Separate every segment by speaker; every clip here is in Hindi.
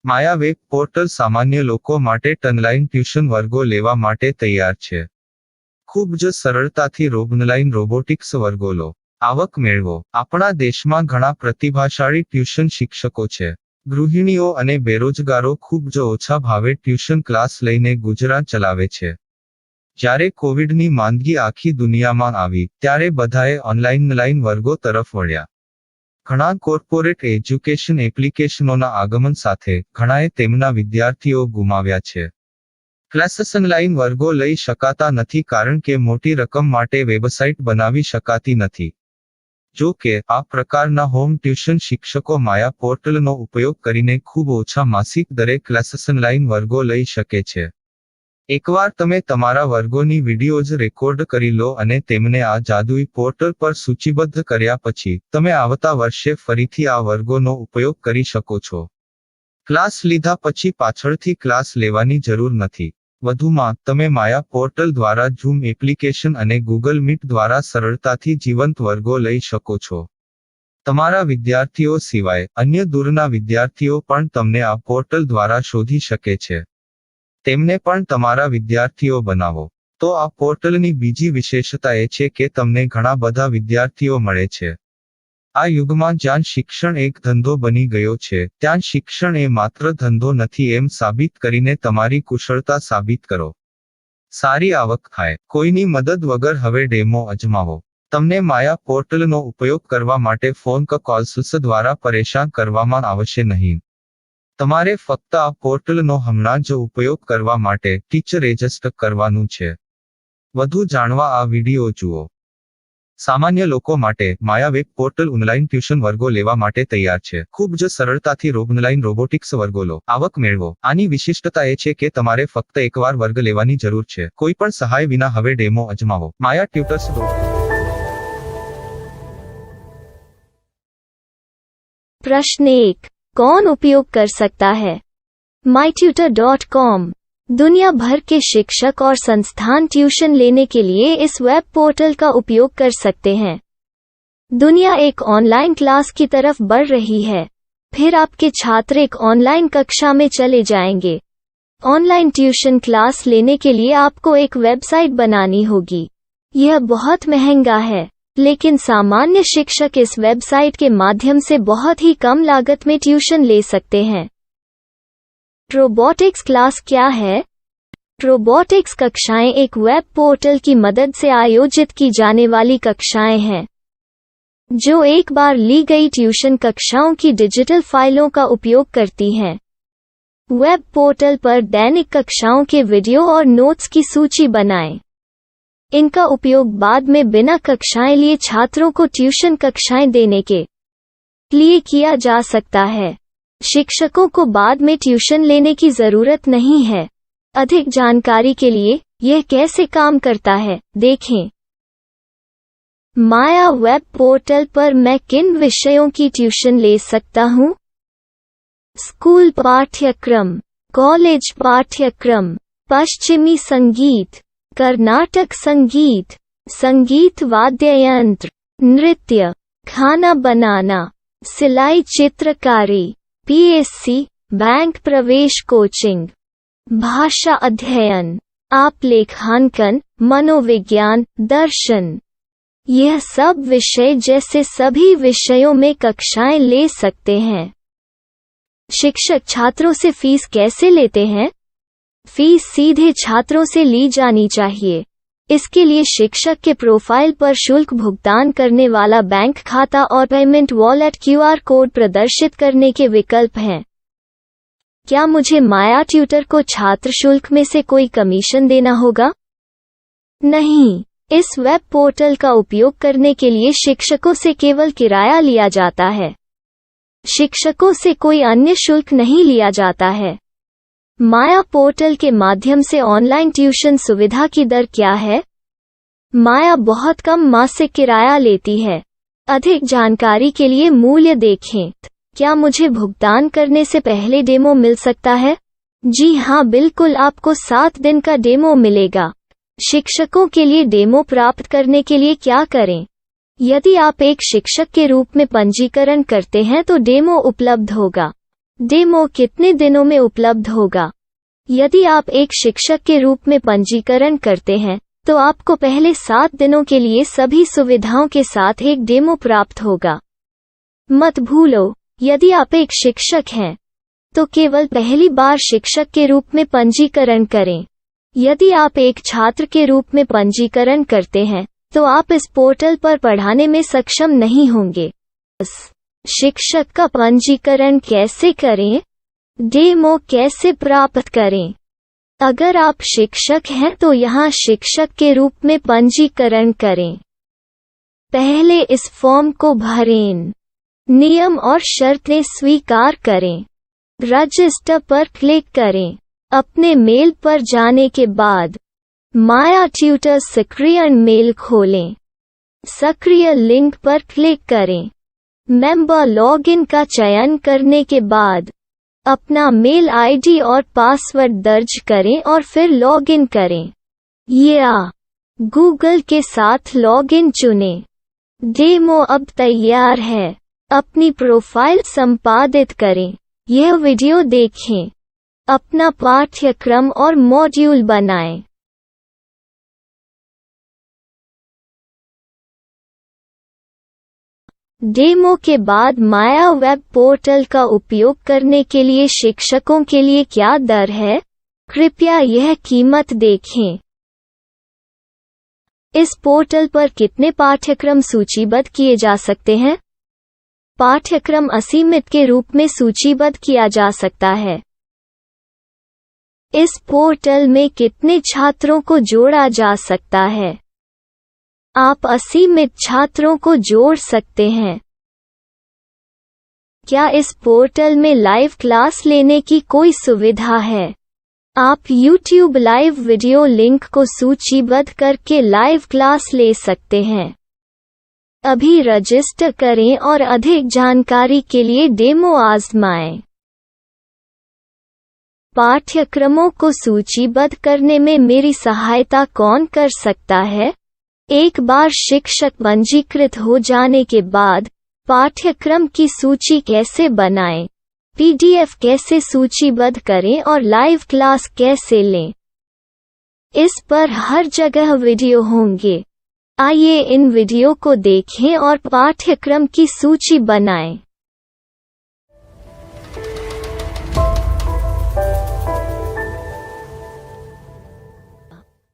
Speaker 1: માયા વેબ પોર્ટલ સામાન્ય લોકો માટે ઓનલાઈન ટ્યુશન વર્ગો લેવા માટે તૈયાર છે. ખૂબ જ સરળતાથી ઓનલાઈન રોબોટિક્સ વર્ગો લો, આવક મેળવો. આપણા દેશમાં ઘણા પ્રતિભાશાળી ટ્યુશન શિક્ષકો છે. ગૃહિણીઓ અને બેરોજગારો ખૂબ જ ઓછા ભાવે ટ્યુશન ક્લાસ લઈને ગુજરાન ચલાવે છે. જ્યારે કોવિડની માંદગી આખી દુનિયામાં આવી ત્યારે બધાએ ઓનલાઈન વર્ગો તરફ વળ્યા. ઘણા કોર્પોરેટ એજ્યુકેશન એપ્લિકેશનોના આગમન સાથે ઘણાએ તેમના વિદ્યાર્થીઓ ગુમાવ્યા છે. ક્લાસીસ ઓનલાઈન વર્ગો લઈ શકાતા નથી કારણ કે મોટી રકમ માટે વેબસાઇટ બનાવી શકાતી નથી. જો કે આ પ્રકારના હોમ ટ્યુશન શિક્ષકો માયા પોર્ટલનો ઉપયોગ કરીને ખૂબ ઓછા માસિક દરે ક્લાસીસ ઓનલાઈન વર્ગો લઈ શકે છે. એકવાર તમે તમારા વર્ગોની વિડીયોઝ રેકોર્ડ કરી લો અને તેમને આ જાદુઈ પોર્ટલ પર સૂચિબદ્ધ કર્યા પછી તમે આવતા વર્ષે ફરીથી આ વર્ગોનો ઉપયોગ કરી શકો છો. ક્લાસ લીધા પછી પાછળથી ક્લાસ લેવાની જરૂર નથી. વધુમાં તમે માયા પોર્ટલ દ્વારા ઝૂમ એપ્લિકેશન અને ગૂગલ મીટ દ્વારા સરળતાથી જીવંત વર્ગો લઈ શકો છો. તમારા વિદ્યાર્થીઓ સિવાય અન્ય દૂરના વિદ્યાર્થીઓ પણ તમને આ પોર્ટલ દ્વારા શોધી શકે છે. તેમને પણ તમારા વિદ્યાર્થીઓ બનાવો. તો આ પોર્ટલની બીજી વિશેષતા એ છે કે તમને ઘણા બધા વિદ્યાર્થીઓ મળે છે. આ યુગમાં જ્યાં શિક્ષણ એક ધંધો બની ગયો છે ત્યાં શિક્ષણ એ માત્ર ધંધો નથી એમ સાબિત કરીને તમારી કુશળતા સાબિત કરો. સારી આવક થાય. કોઈની મદદ વગર હવે ડેમો અજમાવો. તમને માયા પોર્ટલનો ઉપયોગ કરવા માટે ફોન કોલ્સ દ્વારા પરેશાન કરવામાં આવશે નહીં. તમારે ફક્ત આ પોર્ટલનો હમણાં જ ઉપયોગ કરવા માટે ટીચર રજિસ્ટર કરવાનું છે. વધુ જાણવા આ વિડિયો જુઓ. સામાન્ય લોકો માટે માયા વેબ પોર્ટલ ઓનલાઈન ટ્યુશન વર્ગો લેવા માટે તૈયાર છે. ખૂબ જ સરળતાથી ઓનલાઈન રોબોટિક્સ વર્ગો લો, આવક મેળવો. આની વિશિષ્ટતા એ છે કે તમારે ફક્ત એકવાર વર્ગ લેવાની જરૂર છે. કોઈ પણ સહાય વિના હવે ડેમો અજમાવો. માયા ટ્યુટર્સ.
Speaker 2: प्रश्न 1. कौन उपयोग कर सकता है? mytutor.com दुनिया भर के शिक्षक और संस्थान ट्यूशन लेने के लिए इस वेब पोर्टल का उपयोग कर सकते हैं. दुनिया एक ऑनलाइन क्लास की तरफ बढ़ रही है. फिर आपके छात्र एक ऑनलाइन कक्षा में चले जाएंगे. ऑनलाइन ट्यूशन क्लास लेने के लिए आपको एक वेबसाइट बनानी होगी. यह बहुत महंगा है, लेकिन सामान्य शिक्षक इस वेबसाइट के माध्यम से बहुत ही कम लागत में ट्यूशन ले सकते हैं. रोबोटिक्स क्लास क्या है? रोबोटिक्स कक्षाएं एक वेब पोर्टल की मदद से आयोजित की जाने वाली कक्षाएं हैं, जो एक बार ली गई ट्यूशन कक्षाओं की डिजिटल फाइलों का उपयोग करती हैं. वेब पोर्टल पर दैनिक कक्षाओं के वीडियो और नोट्स की सूची बनाएं. इनका उपयोग बाद में बिना कक्षाएं लिए छात्रों को ट्यूशन कक्षाएं देने के लिए किया जा सकता है. शिक्षकों को बाद में ट्यूशन लेने की जरूरत नहीं है. अधिक जानकारी के लिए यह कैसे काम करता है देखें. माया वेब पोर्टल पर मैं किन विषयों की ट्यूशन ले सकता हूँ? स्कूल पाठ्यक्रम, कॉलेज पाठ्यक्रम, पश्चिमी संगीत, कर्नाटक संगीत, संगीत वाद्य यंत्र, नृत्य, खाना बनाना, सिलाई चित्रकारी, पीएससी, बैंक प्रवेश कोचिंग, भाषा अध्ययन, आलेखांकन, मनोविज्ञान, दर्शन. यह सब विषय जैसे सभी विषयों में कक्षाएं ले सकते हैं. शिक्षक छात्रों से फीस कैसे लेते हैं? फीस सीधे छात्रों से ली जानी चाहिए. इसके लिए शिक्षक के प्रोफाइल पर शुल्क भुगतान करने वाला बैंक खाता और पेमेंट वॉलेट क्यूआर कोड प्रदर्शित करने के विकल्प हैं. क्या मुझे माया ट्यूटर को छात्र शुल्क में से कोई कमीशन देना होगा? नहीं. इस वेब पोर्टल का उपयोग करने के लिए शिक्षकों से केवल किराया लिया जाता है. शिक्षकों से कोई अन्य शुल्क नहीं लिया जाता है. माया पोर्टल के माध्यम से ऑनलाइन ट्यूशन सुविधा की दर क्या है? माया बहुत कम मासिक किराया लेती है. अधिक जानकारी के लिए मूल्य देखें. क्या मुझे भुगतान करने से पहले डेमो मिल सकता है? जी हाँ, बिल्कुल. आपको 7 दिन का डेमो मिलेगा. शिक्षकों के लिए डेमो प्राप्त करने के लिए क्या करें? यदि आप एक शिक्षक के रूप में पंजीकरण करते हैं तो डेमो उपलब्ध होगा. डेमो कितने दिनों में उपलब्ध होगा? यदि आप एक शिक्षक के रूप में पंजीकरण करते हैं, तो आपको पहले 7 दिनों के लिए सभी सुविधाओं के साथ एक डेमो प्राप्त होगा। मत भूलो, यदि आप एक शिक्षक हैं, तो केवल पहली बार शिक्षक के रूप में पंजीकरण करें। यदि आप एक छात्र के रूप में पंजीकरण करते हैं, तो आप इस पोर्टल पर पढ़ाने में सक्षम नहीं होंगे। शिक्षक का पंजीकरण कैसे करें? डेमो कैसे प्राप्त करें? अगर आप शिक्षक हैं तो यहाँ शिक्षक के रूप में पंजीकरण करें। पहले इस फॉर्म को भरें। नियम और शर्तें स्वीकार करें। रजिस्टर पर क्लिक करें। अपने मेल पर जाने के बाद माया ट्यूटर सक्रिय मेल खोलें। सक्रिय लिंक पर क्लिक करें। मेंबर लॉगिन का चयन करने के बाद अपना मेल आईडी और पासवर्ड दर्ज करें और फिर लॉगिन करें या गूगल के साथ लॉगिन चुनें। डेमो अब तैयार है। अपनी प्रोफाइल संपादित करें। यह वीडियो देखें। अपना पाठ्यक्रम और मॉड्यूल बनाएं। डेमो के बाद माया वेब पोर्टल का उपयोग करने के लिए शिक्षकों के लिए क्या दर है? कृपया यह कीमत देखें। इस पोर्टल पर कितने पाठ्यक्रम सूचीबद्ध किए जा सकते हैं? पाठ्यक्रम असीमित के रूप में सूचीबद्ध किया जा सकता है। इस पोर्टल में कितने छात्रों को जोड़ा जा सकता है? आप असीमित छात्रों को जोड़ सकते हैं। क्या इस पोर्टल में लाइव क्लास लेने की कोई सुविधा है? आप YouTube लाइव वीडियो लिंक को सूचीबद्ध करके लाइव क्लास ले सकते हैं। अभी रजिस्टर करें और अधिक जानकारी के लिए डेमो आजमाएं। पाठ्यक्रमों को सूचीबद्ध करने में मेरी सहायता कौन कर सकता है? एक बार शिक्षक पंजीकृत हो जाने के बाद पाठ्यक्रम की सूची कैसे बनाएं, PDF कैसे सूचीबद्ध करें और लाइव क्लास कैसे लें, इस पर हर जगह वीडियो होंगे। आइए इन वीडियो को देखें और पाठ्यक्रम की सूची बनाएं।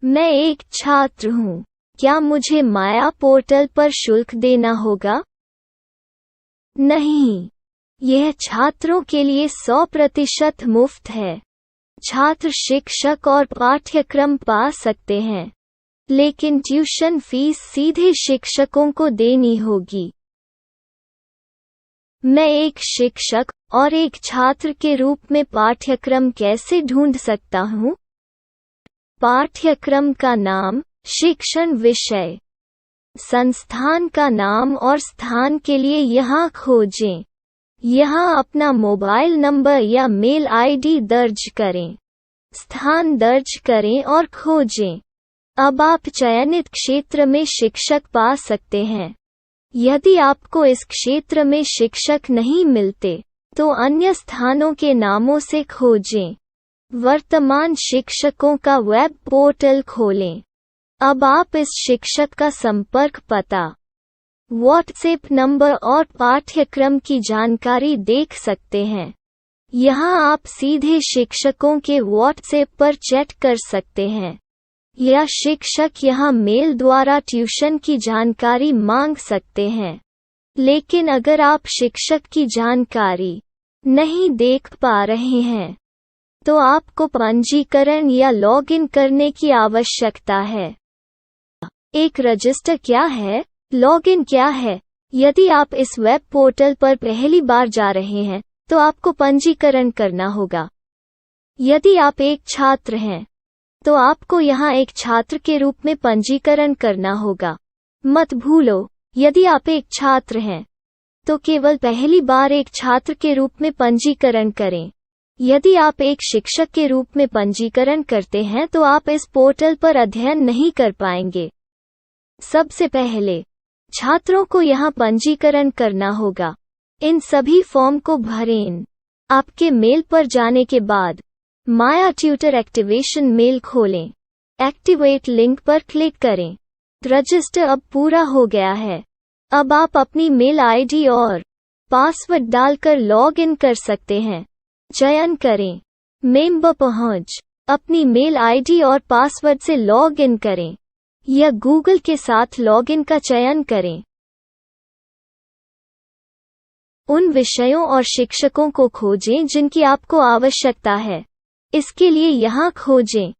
Speaker 2: मैं एक छात्र हूँ। क्या मुझे माया पोर्टल पर शुल्क देना होगा? नहीं, यह छात्रों के लिए 100% मुफ्त है। छात्र शिक्षक और पाठ्यक्रम पा सकते हैं, लेकिन ट्यूशन फीस सीधे शिक्षकों को देनी होगी। मैं एक शिक्षक और एक छात्र के रूप में पाठ्यक्रम कैसे ढूंढ सकता हूँ? पाठ्यक्रम का नाम, शिक्षण विषय, संस्थान का नाम और स्थान के लिए यहाँ खोजें। यहाँ अपना मोबाइल नंबर या मेल आईडी दर्ज करें। स्थान दर्ज करें और खोजें। अब आप चयनित क्षेत्र में शिक्षक पा सकते हैं। यदि आपको इस क्षेत्र में शिक्षक नहीं मिलते, तो अन्य स्थानों के नामों से खोजें। वर्तमान शिक्षकों का वेब पोर्टल खोलें। अब आप इस शिक्षक का संपर्क पता, व्हाट्सएप नंबर और पाठ्यक्रम की जानकारी देख सकते हैं। यहाँ आप सीधे शिक्षकों के व्हाट्सएप पर चैट कर सकते हैं, या शिक्षक यहाँ मेल द्वारा ट्यूशन की जानकारी मांग सकते हैं। लेकिन अगर आप शिक्षक की जानकारी नहीं देख पा रहे हैं, तो आपको पंजीकरण या लॉगिन करने की आवश्यकता है। एक रजिस्टर क्या है? लॉगिन क्या है? यदि आप इस वेब पोर्टल पर पहली बार जा रहे हैं, तो आपको पंजीकरण करना होगा। यदि आप एक छात्र हैं, तो आपको यहाँ एक छात्र के रूप में पंजीकरण करना होगा। मत भूलो, यदि आप एक छात्र हैं, तो केवल पहली बार एक छात्र के रूप में पंजीकरण करें। यदि आप एक शिक्षक के रूप में पंजीकरण करते हैं तो आप इस पोर्टल पर अध्ययन नहीं कर पाएंगे। सबसे पहले छात्रों को यहाँ पंजीकरण करना होगा। इन सभी फॉर्म को भरें। आपके मेल पर जाने के बाद माया ट्यूटर एक्टिवेशन मेल खोलें। एक्टिवेट लिंक पर क्लिक करें। रजिस्टर अब पूरा हो गया है। अब आप अपनी मेल आईडी और पासवर्ड डालकर लॉग इन कर सकते हैं। चयन करें मेंबर पहुंच। अपनी मेल आईडी और पासवर्ड से लॉग इन करें या गूगल के साथ लॉग इन का चयन करें। उन विषयों और शिक्षकों को खोजें जिनकी आपको आवश्यकता है। इसके लिए यहाँ खोजें।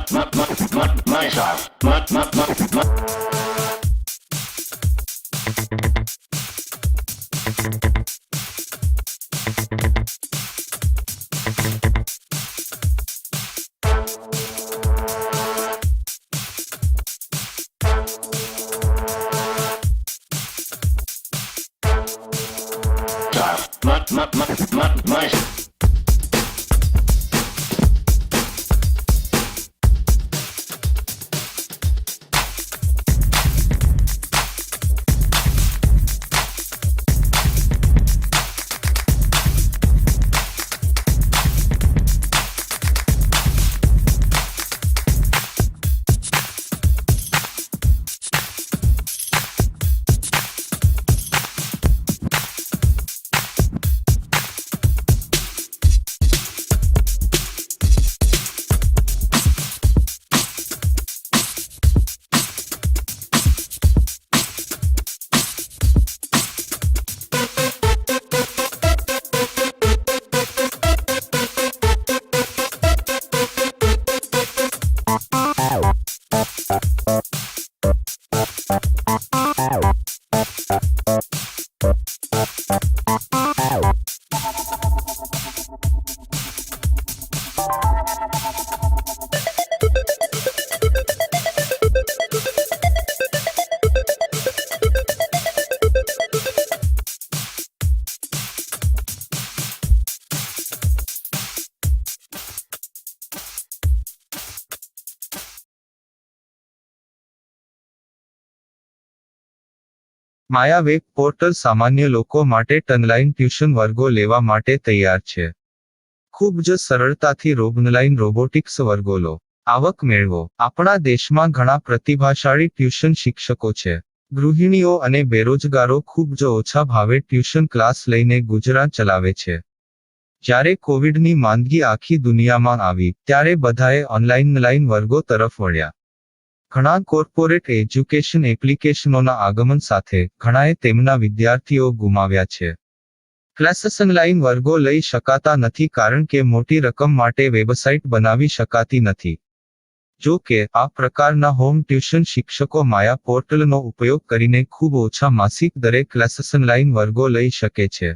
Speaker 3: My style. My
Speaker 1: Maya web portal સામાન્ય લોકો માટે ઓનલાઈન ટ્યુશન વર્ગો લેવા માટે તૈયાર છે. ખૂબ જ સરળતાથી ઓનલાઈન રોબોટિક્સ વર્ગો લો. આવક મેળવો. આપણા દેશમાં ઘણા પ્રતિભાશાળી ટ્યુશન શિક્ષકો છે. ગૃહિણીઓ અને બેરોજગારો ખૂબ જ ઓછા ભાવે ટ્યુશન ક્લાસ લઈને ગુજરાન ચલાવે છે. જ્યારે કોવિડની માંદગી આખી દુનિયામાં આવી ત્યારે બધાએ ઓનલાઈન વર્ગો તરફ વળ્યા. ઘણા કોર્પોરેટ એજ્યુકેશન એપ્લિકેશનોના આગમન સાથે ઘણાએ તેમના વિદ્યાર્થીઓ ગુમાવ્યા છે. ક્લાસીસ ઓનલાઈન વર્ગો લઈ શકાતા નથી કારણ કે મોટી રકમ માટે વેબસાઇટ બનાવી શકાતી નથી. જો કે આ પ્રકારના હોમ ટ્યુશન શિક્ષકો માયા પોર્ટલનો ઉપયોગ કરીને ખૂબ ઓછા માસિક દરે ક્લાસીસ ઓનલાઈન વર્ગો લઈ શકે છે.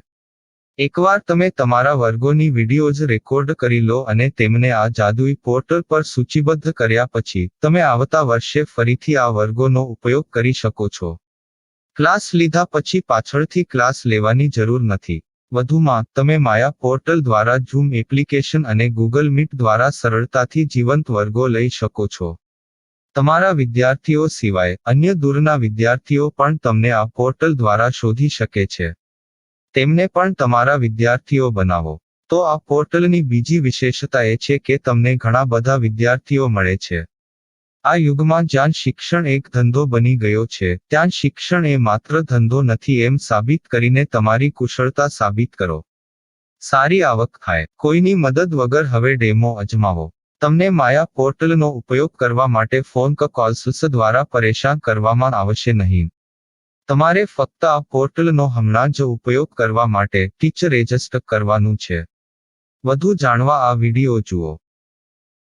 Speaker 1: એકવાર તમે તમારા વર્ગોની વિડીયોઝ રેકોર્ડ કરી લો અને તેમને આ જાદુઈ પોર્ટલ પર સૂચિબદ્ધ કર્યા પછી તમે આવતા વર્ષે ફરીથી આ વર્ગોનો ઉપયોગ કરી શકો છો. ક્લાસ લીધા પછી પાછળથી ક્લાસ લેવાની જરૂર નથી. વધુમાં તમે માયા પોર્ટલ દ્વારા ઝૂમ એપ્લિકેશન અને ગૂગલ મીટ દ્વારા સરળતાથી જીવંત વર્ગો લઈ શકો છો. તમારા વિદ્યાર્થીઓ સિવાય અન્ય દૂરના વિદ્યાર્થીઓ પણ તમને આ પોર્ટલ દ્વારા શોધી શકે છે. તેમને પણ તમારા વિદ્યાર્થીઓ બનાવો. તો આ પોર્ટલની બીજી વિશેષતા એ છે કે તમને ઘણા બધા વિદ્યાર્થીઓ મળે છે. આ યુગમાં જ્યાં શિક્ષણ એક ધંધો બની ગયો છે ત્યાં શિક્ષણ એ માત્ર ધંધો નથી એમ સાબિત કરીને તમારી કુશળતા સાબિત કરો. સારી આવક થાય. કોઈની મદદ વગર હવે ડેમો અજમાવો. તમને માયા પોર્ટલનો ઉપયોગ કરવા માટે ફોન કોલ્સ દ્વારા પરેશાન કરવામાં આવશે નહીં. તમારે ફક્ત આ પોર્ટલનો હમણાં જ ઉપયોગ કરવા માટે ટીચર રજિસ્ટર કરવાનું છે. વધુ જાણવા આ વિડિયો જુઓ.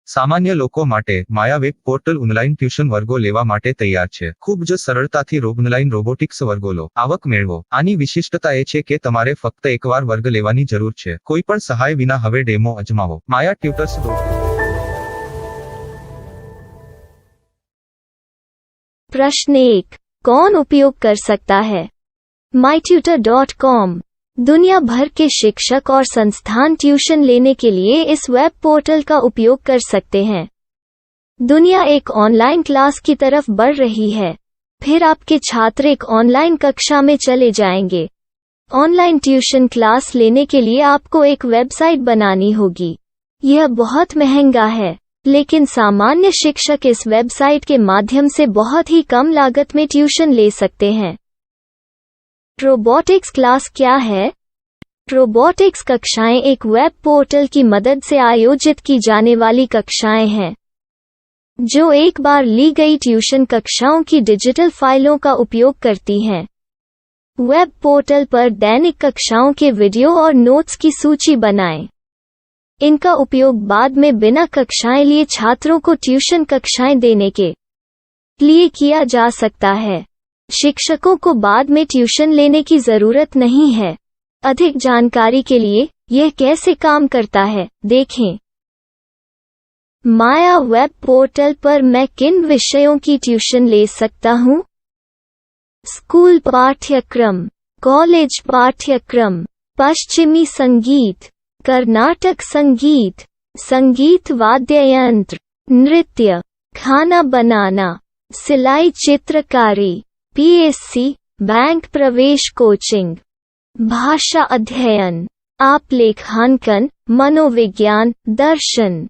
Speaker 1: સામાન્ય લોકો માટે માયા વેબ પોર્ટલ ઓનલાઈન ટ્યુશન વર્ગો લેવા માટે તૈયાર છે. ખૂબ જ સરળતાથી ઓનલાઈન રોબોટિક્સ વર્ગો લો. આવક મેળવો. આની વિશિષ્ટતા એ છે કે તમારે ફક્ત એકવાર વર્ગ લેવાની જરૂર છે. કોઈ પણ સહાય વિના હવે ડેમો અજમાવો. માયા ટ્યુટર્સ.
Speaker 2: प्रश्न 1. कौन उपयोग कर सकता है? mytutor.com दुनिया भर के शिक्षक और संस्थान ट्यूशन लेने के लिए इस वेब पोर्टल का उपयोग कर सकते हैं. दुनिया एक ऑनलाइन क्लास की तरफ बढ़ रही है. फिर आपके छात्र एक ऑनलाइन कक्षा में चले जाएंगे. ऑनलाइन ट्यूशन क्लास लेने के लिए आपको एक वेबसाइट बनानी होगी. यह बहुत महंगा है, लेकिन सामान्य शिक्षक इस वेबसाइट के माध्यम से बहुत ही कम लागत में ट्यूशन ले सकते हैं. रोबोटिक्स क्लास क्या है? रोबोटिक्स कक्षाएं एक वेब पोर्टल की मदद से आयोजित की जाने वाली कक्षाएं हैं, जो एक बार ली गई ट्यूशन कक्षाओं की डिजिटल फाइलों का उपयोग करती हैं. वेब पोर्टल पर दैनिक कक्षाओं के वीडियो और नोट्स की सूची बनाएं. इनका उपयोग बाद में बिना कक्षाएं लिए छात्रों को ट्यूशन कक्षाएं देने के लिए किया जा सकता है। शिक्षकों को बाद में ट्यूशन लेने की जरूरत नहीं है। अधिक जानकारी के लिए यह कैसे काम करता है, देखें। माया वेब पोर्टल पर मैं किन विषयों की ट्यूशन ले सकता हूँ? स्कूल पाठ्यक्रम, कॉलेज पाठ्यक्रम, पश्चिमी संगीत, कर्नाटक संगीत, संगीत वाद्य यंत्र, नृत्य, खाना बनाना, सिलाई चित्रकारी, पीएससी, बैंक प्रवेश कोचिंग, भाषा अध्ययन, आप लेखांकन, मनोविज्ञान, दर्शन।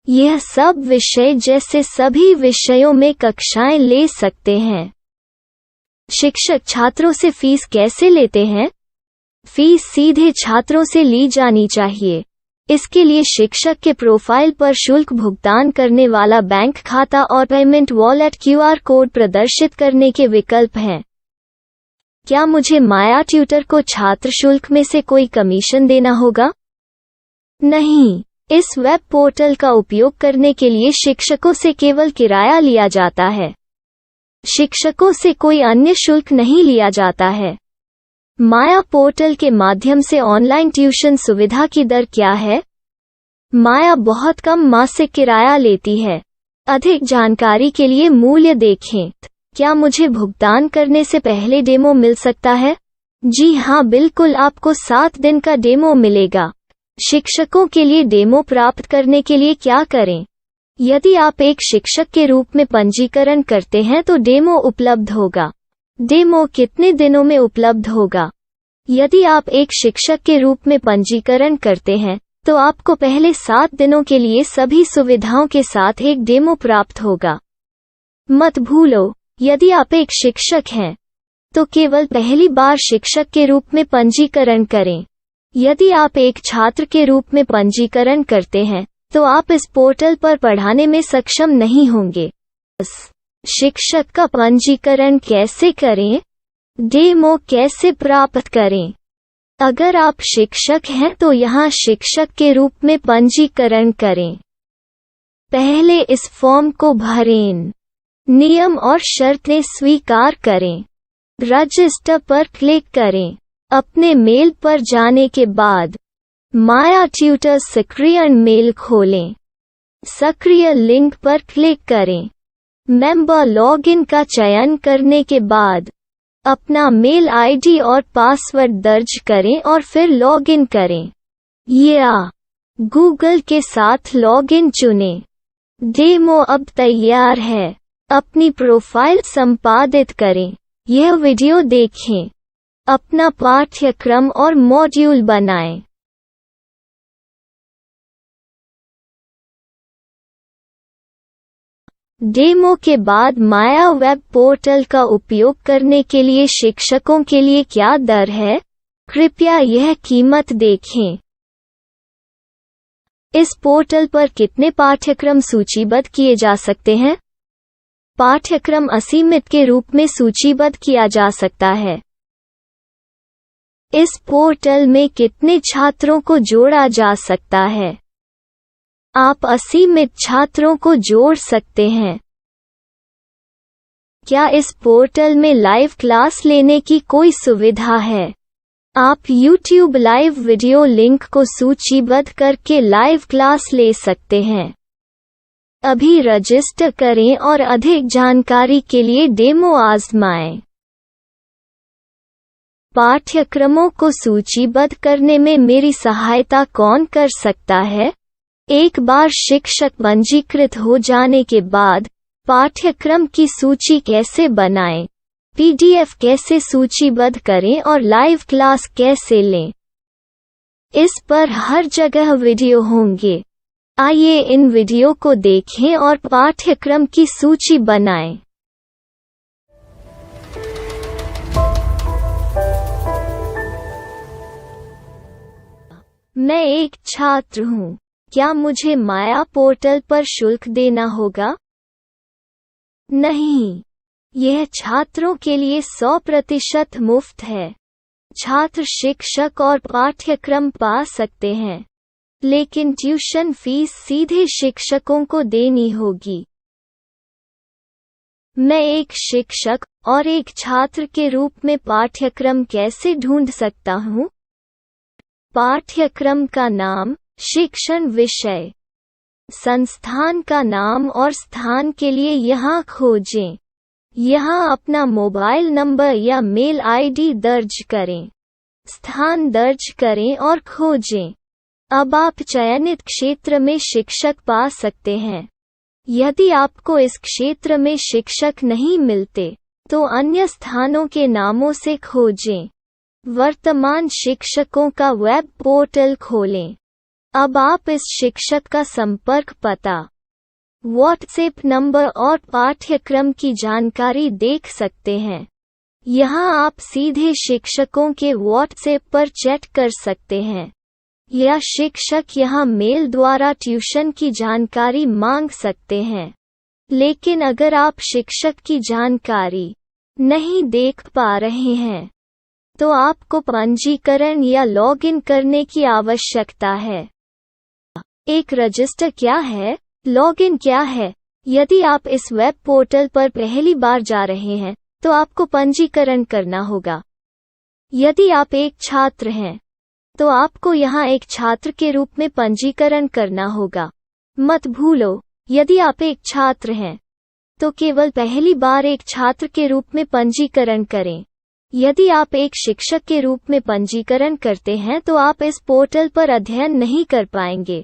Speaker 2: यह सब विषय जैसे सभी विषयों में कक्षाएं ले सकते हैं। शिक्षक छात्रों से फीस कैसे लेते हैं? फीस सीधे छात्रों से ली जानी चाहिए। इसके लिए शिक्षक के प्रोफाइल पर शुल्क भुगतान करने वाला बैंक खाता और पेमेंट वॉलेट क्यूआर कोड प्रदर्शित करने के विकल्प हैं। क्या मुझे माया ट्यूटर को छात्र शुल्क में से कोई कमीशन देना होगा? नहीं, इस वेब पोर्टल का उपयोग करने के लिए शिक्षकों से केवल किराया लिया जाता है। शिक्षकों से कोई अन्य शुल्क नहीं लिया जाता है। माया पोर्टल के माध्यम से ऑनलाइन ट्यूशन सुविधा की दर क्या है? माया बहुत कम मासिक किराया लेती है। अधिक जानकारी के लिए मूल्य देखें। क्या मुझे भुगतान करने से पहले डेमो मिल सकता है? जी हाँ, बिल्कुल, आपको 7 दिन का डेमो मिलेगा। शिक्षकों के लिए डेमो प्राप्त करने के लिए क्या करें? यदि आप एक शिक्षक के रूप में पंजीकरण करते हैं तो डेमो उपलब्ध होगा। डेमो कितने दिनों में उपलब्ध होगा? यदि आप एक शिक्षक के रूप में पंजीकरण करते हैं तो आपको पहले 7 दिनों के लिए सभी सुविधाओं के साथ एक डेमो प्राप्त होगा। मत भूलो, यदि आप एक शिक्षक हैं तो केवल पहली बार शिक्षक के रूप में पंजीकरण करें। यदि आप एक छात्र के रूप में पंजीकरण करते हैं तो आप इस पोर्टल पर पढ़ाने में सक्षम नहीं होंगे। शिक्षक का पंजीकरण कैसे करें? डेमो कैसे प्राप्त करें? अगर आप शिक्षक हैं तो यहाँ शिक्षक के रूप में पंजीकरण करें। पहले इस फॉर्म को भरें। नियम और शर्तें स्वीकार करें। रजिस्टर पर क्लिक करें। अपने मेल पर जाने के बाद माया ट्यूटर सक्रिय मेल खोलें। सक्रिय लिंक पर क्लिक करें। मेंबर लॉगिन का चयन करने के बाद अपना मेल आईडी और पासवर्ड दर्ज करें और फिर लॉगिन करें या गूगल के साथ लॉगिन चुनें। डेमो अब तैयार है। अपनी प्रोफाइल संपादित करें। यह वीडियो देखें। अपना पाठ्यक्रम और मॉड्यूल बनाएं। डेमो के बाद माया वेब पोर्टल का उपयोग करने के लिए शिक्षकों के लिए क्या दर है? कृपया यह कीमत देखें। इस पोर्टल पर कितने पाठ्यक्रम सूचीबद्ध किए जा सकते हैं? पाठ्यक्रम असीमित के रूप में सूचीबद्ध किया जा सकता है। इस पोर्टल में कितने छात्रों को जोड़ा जा सकता है? आप असीमित छात्रों को जोड़ सकते हैं। क्या इस पोर्टल में लाइव क्लास लेने की कोई सुविधा है? आप YouTube लाइव वीडियो लिंक को सूचीबद्ध करके लाइव क्लास ले सकते हैं। अभी रजिस्टर करें और अधिक जानकारी के लिए डेमो आजमाएं। पाठ्यक्रमों को सूचीबद्ध करने में मेरी सहायता कौन कर सकता है? एक बार शिक्षक पंजीकृत हो जाने के बाद पाठ्यक्रम की सूची कैसे बनाएं, PDF कैसे सूचीबद्ध करें और लाइव क्लास कैसे लें, इस पर हर जगह वीडियो होंगे। आइए इन वीडियो को देखें और पाठ्यक्रम की सूची बनाएं। मैं एक छात्र हूँ। क्या मुझे माया पोर्टल पर शुल्क देना होगा? नहीं, यह छात्रों के लिए 100% मुफ्त है। छात्र शिक्षक और पाठ्यक्रम पा सकते हैं। लेकिन ट्यूशन फीस सीधे शिक्षकों को देनी होगी। मैं एक शिक्षक और एक छात्र के रूप में पाठ्यक्रम कैसे ढूंढ सकता हूँ? पाठ्यक्रम का नाम, शिक्षण विषय, संस्थान का नाम और स्थान के लिए यहाँ खोजें। यहाँ अपना मोबाइल नंबर या मेल आईडी दर्ज करें। स्थान दर्ज करें और खोजें। अब आप चयनित क्षेत्र में शिक्षक पा सकते हैं। यदि आपको इस क्षेत्र में शिक्षक नहीं मिलते, तो अन्य स्थानों के नामों से खोजें। वर्तमान शिक्षकों का वेब पोर्टल खोलें। अब आप इस शिक्षक का संपर्क पता, व्हाट्सएप नंबर और पाठ्यक्रम की जानकारी देख सकते हैं। यहाँ आप सीधे शिक्षकों के व्हाट्सएप पर चैट कर सकते हैं या शिक्षक यहाँ मेल द्वारा ट्यूशन की जानकारी मांग सकते हैं। लेकिन अगर आप शिक्षक की जानकारी नहीं देख पा रहे हैं, तो आपको पंजीकरण या लॉगिन करने की आवश्यकता है। एक रजिस्टर क्या है? लॉगिन क्या है? यदि आप इस वेब पोर्टल पर पहली बार जा रहे हैं, तो आपको पंजीकरण करना होगा। यदि आप एक छात्र हैं, तो आपको यहाँ एक छात्र के रूप में पंजीकरण करना होगा। मत भूलो, यदि आप एक छात्र हैं, तो केवल पहली बार एक छात्र के रूप में पंजीकरण करें। यदि आप एक शिक्षक के रूप में पंजीकरण करते हैं, तो आप इस पोर्टल पर अध्ययन नहीं कर पाएंगे।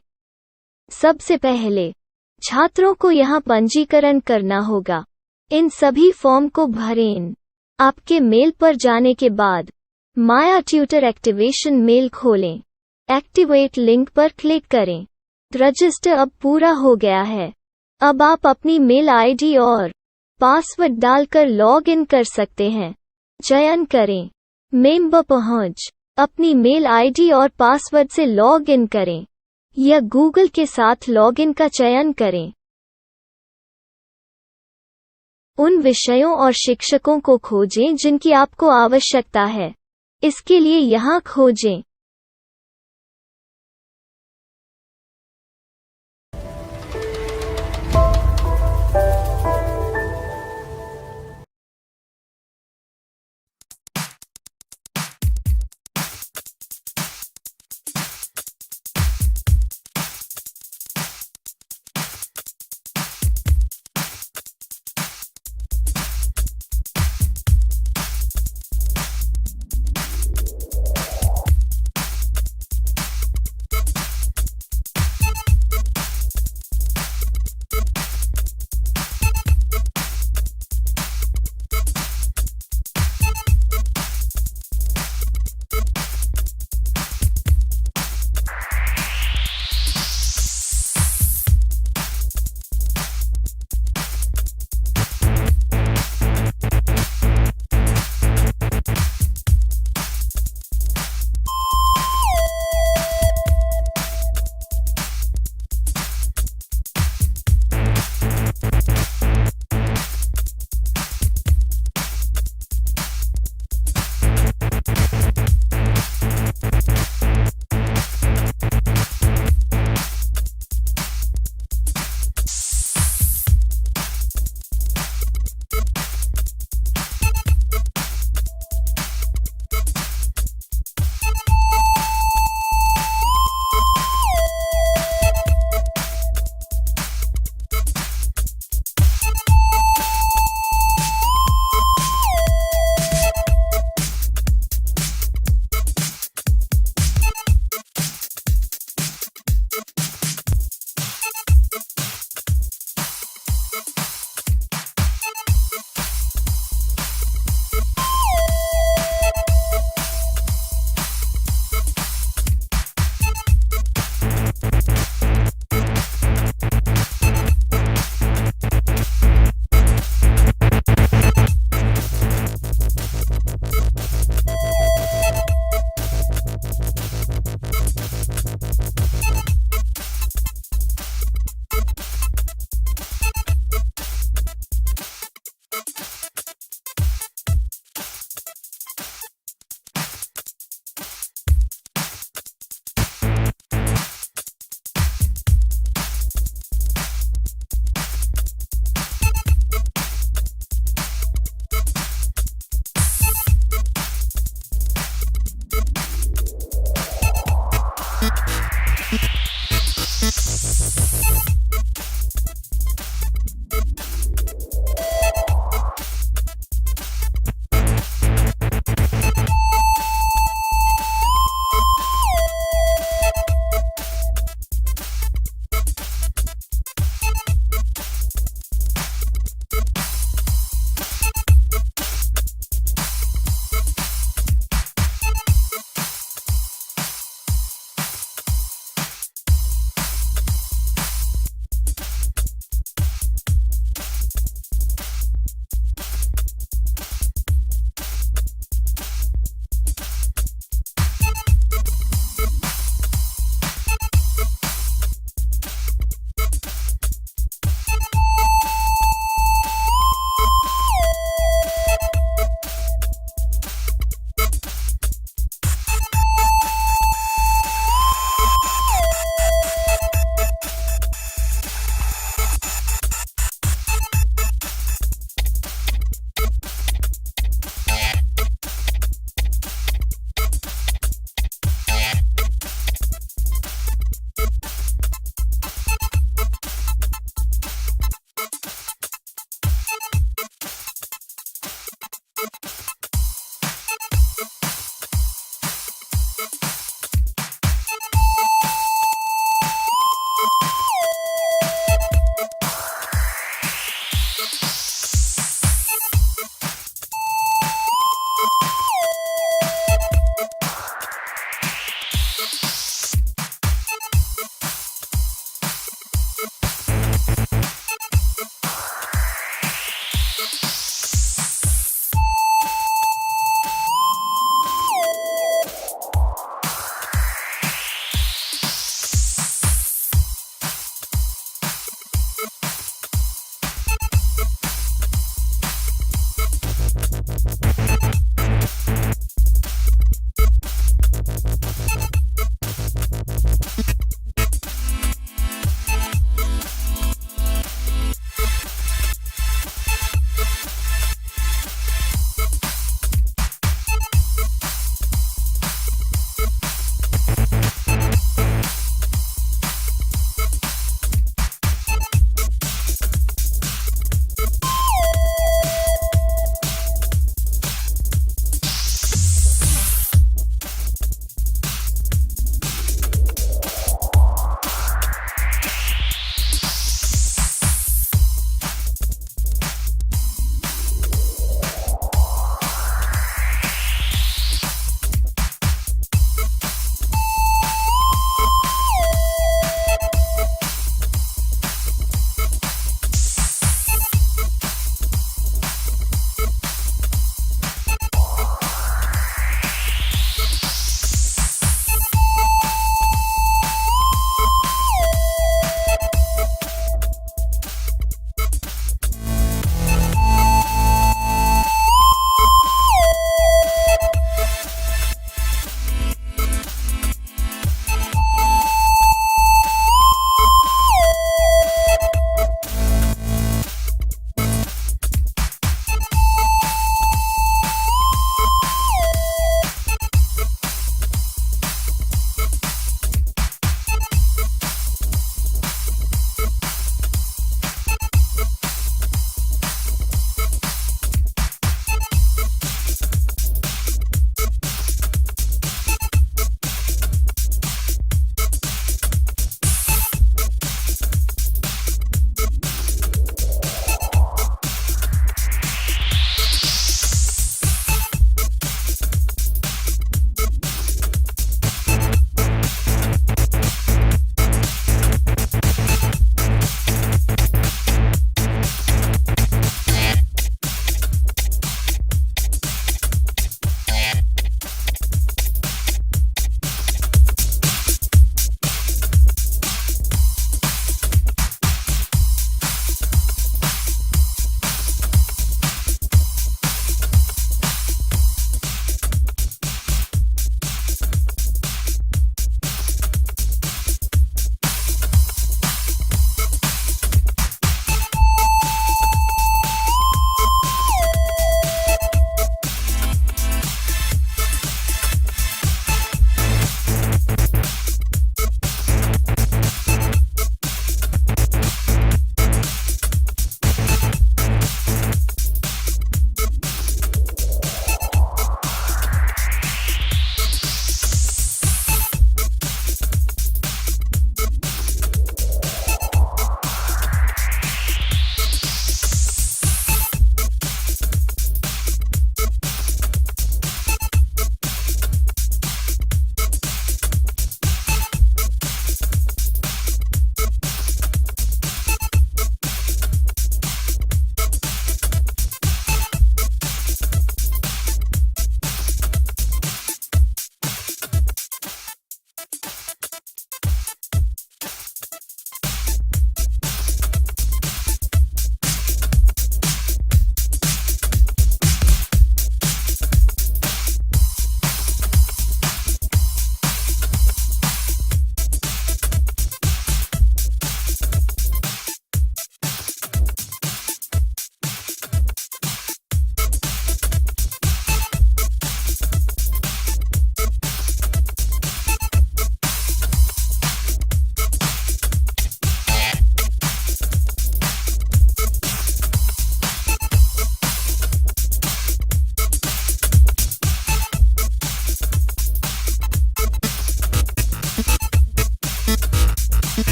Speaker 2: सबसे पहले छात्रों को यहाँ पंजीकरण करना होगा। इन सभी फॉर्म को भरें। आपके मेल पर जाने के बाद माया ट्यूटर एक्टिवेशन मेल खोलें। एक्टिवेट लिंक पर क्लिक करें। रजिस्टर अब पूरा हो गया है। अब आप अपनी मेल आईडी और पासवर्ड डालकर लॉग इन कर सकते हैं। चयन करें मेंबर पहुंच। अपनी मेल आईडी और पासवर्ड से लॉग इन करें या गूगल के साथ लॉगिन का चयन करें। उन विषयों और शिक्षकों को खोजें जिनकी आपको आवश्यकता है। इसके लिए यहाँ खोजें।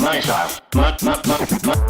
Speaker 3: my style. My